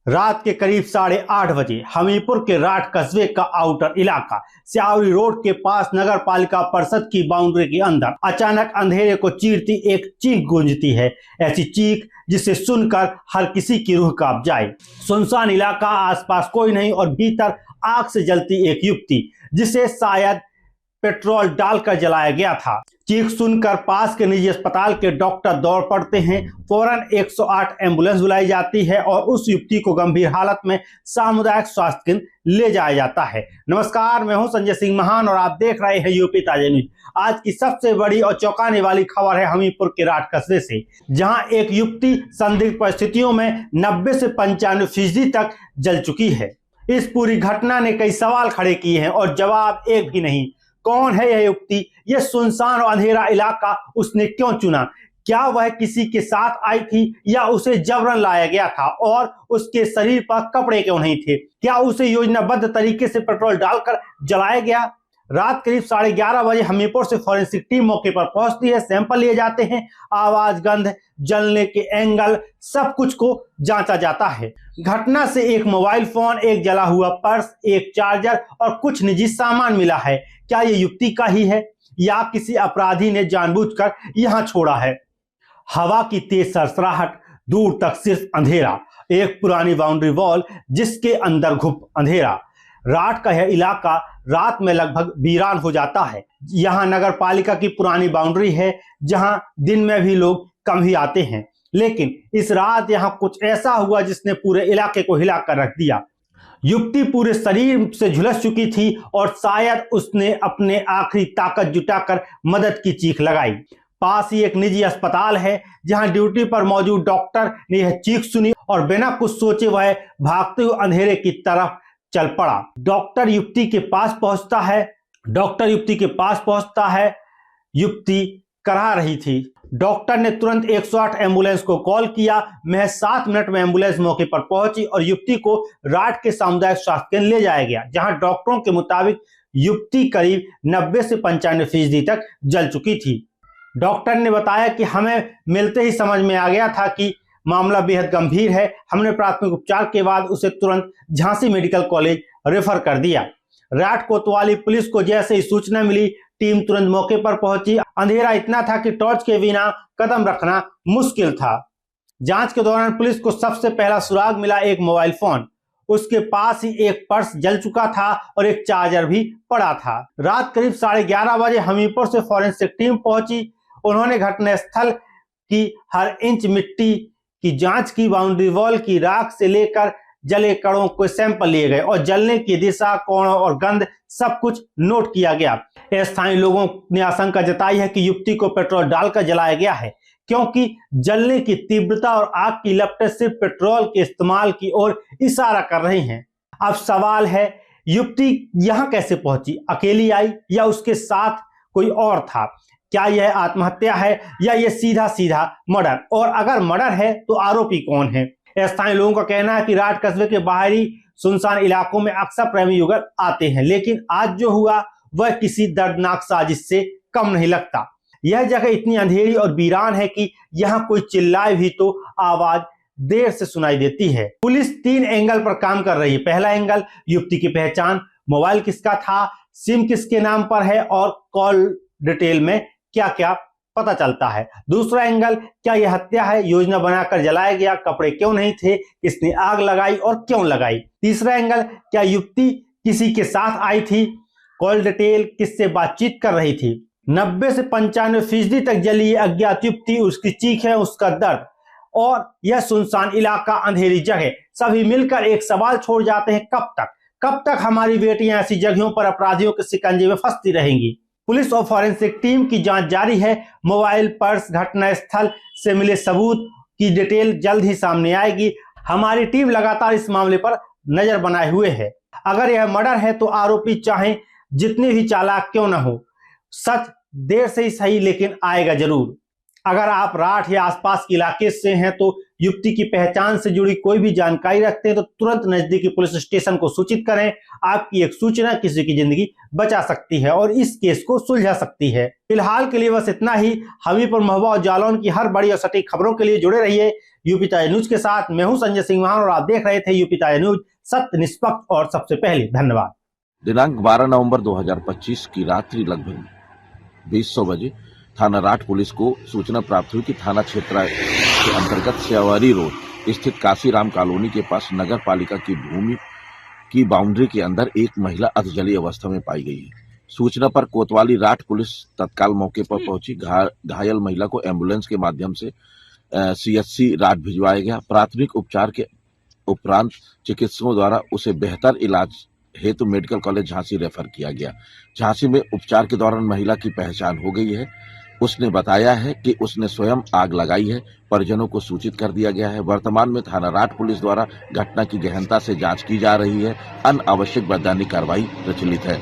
रात के करीब 8:30 बजे हमीरपुर के राठ कस्बे का आउटर इलाका स्यावरी रोड के पास नगर पालिका परिषद की बाउंड्री के अंदर अचानक अंधेरे को चीरती एक चीख गूंजती है। ऐसी चीख जिसे सुनकर हर किसी की रूह कांप जाए। सुनसान इलाका, आसपास कोई नहीं और भीतर आग से जलती एक युवती जिसे शायद पेट्रोल डालकर जलाया गया था। चीख सुनकर पास के निजी अस्पताल के डॉक्टर दौड़ पड़ते हैं। फौरन 108 एम्बुलेंस बुलाई जाती है और उस युवती को गंभीर हालत में सामुदायिक स्वास्थ्य केंद्र ले जाया जाता है। नमस्कार, मैं हूं संजय सिंह महान और आप देख रहे हैं यूपी ताजा न्यूज। आज की सबसे बड़ी और चौंकाने वाली खबर है हमीरपुर के राठ कस्बे से, जहां एक युवती संदिग्ध परिस्थितियों में 90 से 95% तक जल चुकी है। इस पूरी घटना ने कई सवाल खड़े किए हैं और जवाब एक भी नहीं। कौन है यह युवती? यह सुनसान और अंधेरा इलाका उसने क्यों चुना? क्या वह किसी के साथ आई थी या उसे जबरन लाया गया था? और उसके शरीर पर कपड़े क्यों नहीं थे? क्या उसे योजनाबद्ध तरीके से पेट्रोल डालकर जलाया गया? रात करीब 11:30 बजे हमीरपुर से फॉरेंसिक टीम मौके पर पहुंचती है। सैंपल लिए जाते हैं। आवाज, गंध, जलने के एंगल, सब कुछ को जांचा जाता है। घटना से एक मोबाइल फोन, एक जला हुआ पर्स, एक चार्जर और कुछ निजी सामान मिला है। क्या ये युवती का ही है या किसी अपराधी ने जानबूझकर यहां छोड़ा है? हवा की तेज सरसराहट, दूर तक सिर्फ अंधेरा, एक पुरानी बाउंड्री वॉल जिसके अंदर घुप अंधेरा। राठ का यह इलाका रात में लगभग वीरान हो जाता है। यहाँ नगर पालिका की पुरानी बाउंड्री है जहां दिन में भी लोग कम ही आते हैं, लेकिन इस रात यहाँ कुछ ऐसा हुआ जिसने पूरे इलाके को हिलाकर रख दिया। युवती पूरे शरीर से झुलस चुकी थी और शायद उसने अपने आखिरी ताकत जुटाकर मदद की चीख लगाई। पास ही एक निजी अस्पताल है जहां ड्यूटी पर मौजूद डॉक्टर ने यह चीख सुनी और बिना कुछ सोचे वह भागते हुए अंधेरे की तरफ चल पड़ा। डॉक्टर युवती के पास पहुंचता है। युवती कराह रही थी। डॉक्टर ने तुरंत 108 एम्बुलेंस को कॉल किया। महज 7 मिनट में एम्बुलेंस मौके पर पहुंची और युवती को राठ के सामुदायिक स्वास्थ्य केंद्र ले जाया गया, जहां डॉक्टरों के मुताबिक युवती करीब 90 से 95% तक जल चुकी थी। डॉक्टर ने बताया कि हमें मिलते ही समझ में आ गया था कि मामला बेहद गंभीर है। हमने प्राथमिक उपचार के बाद उसे तुरंत झांसी मेडिकल कॉलेज रेफर कर दिया। राठ कोतवाली पुलिस को जैसे ही सूचना मिली, टीम तुरंत मौके पर पहुंची। अंधेरा इतना था कि टॉर्च के बिना कदम रखना मुश्किल था। जांच के दौरान पुलिस को सबसे पहला सुराग मिला एक मोबाइल फोन। उसके पास ही एक पर्स जल चुका था और एक चार्जर भी पड़ा था। रात करीब 11:30 बजे हमीरपुर से फॉरेंसिक टीम पहुंची। उन्होंने घटनास्थल की हर इंच मिट्टी की जांच की। बाउंड्री वॉल की राख से लेकर जले कणों के सैंपल लिए गए और जलने की दिशा, कोण और गंध सब कुछ नोट किया गया। स्थानीय लोगों ने आशंका जताई है कि युवती को पेट्रोल डालकर जलाया गया है, क्योंकि जलने की तीव्रता और आग की लपटें सिर्फ पेट्रोल के इस्तेमाल की ओर इशारा कर रही हैं। अब सवाल है, युवती यहां कैसे पहुंची? अकेली आई या उसके साथ कोई और था? क्या यह आत्महत्या है या यह सीधा मर्डर? और अगर मर्डर है तो आरोपी कौन है? स्थानीय लोगों का कहना है कि राठ कस्बे के बाहरी सुनसान इलाकों में अक्सर प्रेमी युगल आते हैं, लेकिन आज जो हुआ वह किसी दर्दनाक साजिश से कम नहीं लगता। यह जगह इतनी अंधेरी और वीरान है कि यहाँ कोई चिल्लाए भी तो आवाज देर से सुनाई देती है। पुलिस 3 एंगल पर काम कर रही है। पहला एंगल, युवती की पहचान, मोबाइल किसका था, सिम किसके नाम पर है और कॉल डिटेल में क्या क्या पता चलता है। दूसरा एंगल, क्या यह हत्या है, योजना बनाकर जलाया गया, कपड़े क्यों नहीं थे, किसने आग लगाई और क्यों लगाई। तीसरा एंगल, क्या युवती किसी के साथ आई थी, कॉल डिटेल, किससे बातचीत कर रही थी। 90 से 95% तक जली अज्ञात युवती, उसकी चीखें, उसका दर्द और यह सुनसान इलाका, अंधेरी जगह, सभी मिलकर एक सवाल छोड़ जाते हैं, कब तक हमारी बेटियां ऐसी जगहों पर अपराधियों के शिकंजे में फंसती रहेंगी। पुलिस और फॉरेंसिक टीम की जांच जारी है। मोबाइल, पर्स, घटना स्थल से मिले सबूत की डिटेल जल्द ही सामने आएगी। हमारी टीम लगातार इस मामले पर नजर बनाए हुए है। अगर यह मर्डर है तो आरोपी चाहे जितने भी चालाक क्यों न हो, सच देर से ही सही लेकिन आएगा जरूर। अगर आप राठ या आसपास के इलाके से हैं तो युवती की पहचान से जुड़ी कोई भी जानकारी रखते हैं तो तुरंत नजदीकी पुलिस स्टेशन को सूचित करें। आपकी एक सूचना किसी की जिंदगी बचा सकती है और इस केस को सुलझा सकती है। फिलहाल के लिए बस इतना ही। हमीरपुर, महुआ और जालौन की हर बड़ी और सटीक खबरों के लिए जुड़े रहिए यूपी ताजा न्यूज के साथ। मैं हूं संजय सिंह महान और आप देख रहे थे यूपी ताजा न्यूज, सत्य, निष्पक्ष और सबसे पहले। धन्यवाद। दिनांक 12 नवंबर 2025 की रात्रि लगभग 20:00 बजे थाना राठ पुलिस को सूचना प्राप्त हुई कि थाना क्षेत्र के अंतर्गत स्यावारी रोड स्थित काशीराम कॉलोनी के पास नगर पालिका की भूमि की बाउंड्री के अंदर एक महिला अधजली अवस्था में पाई गई है। सूचना पर कोतवाली राठ पुलिस तत्काल मौके पर पहुंची। घायल महिला को एम्बुलेंस के माध्यम से सीएचसी राठ भिजवाया गया। प्राथमिक उपचार के उपरांत चिकित्सकों द्वारा उसे बेहतर इलाज हेतु मेडिकल कॉलेज झांसी रेफर किया गया। झांसी में उपचार के दौरान महिला की पहचान हो गई है। उसने बताया है कि उसने स्वयं आग लगाई है। परिजनों को सूचित कर दिया गया है। वर्तमान में थाना राठ पुलिस द्वारा घटना की गहनता से जांच की जा रही है। अनावश्यक वैधानिक कार्रवाई प्रचलित है।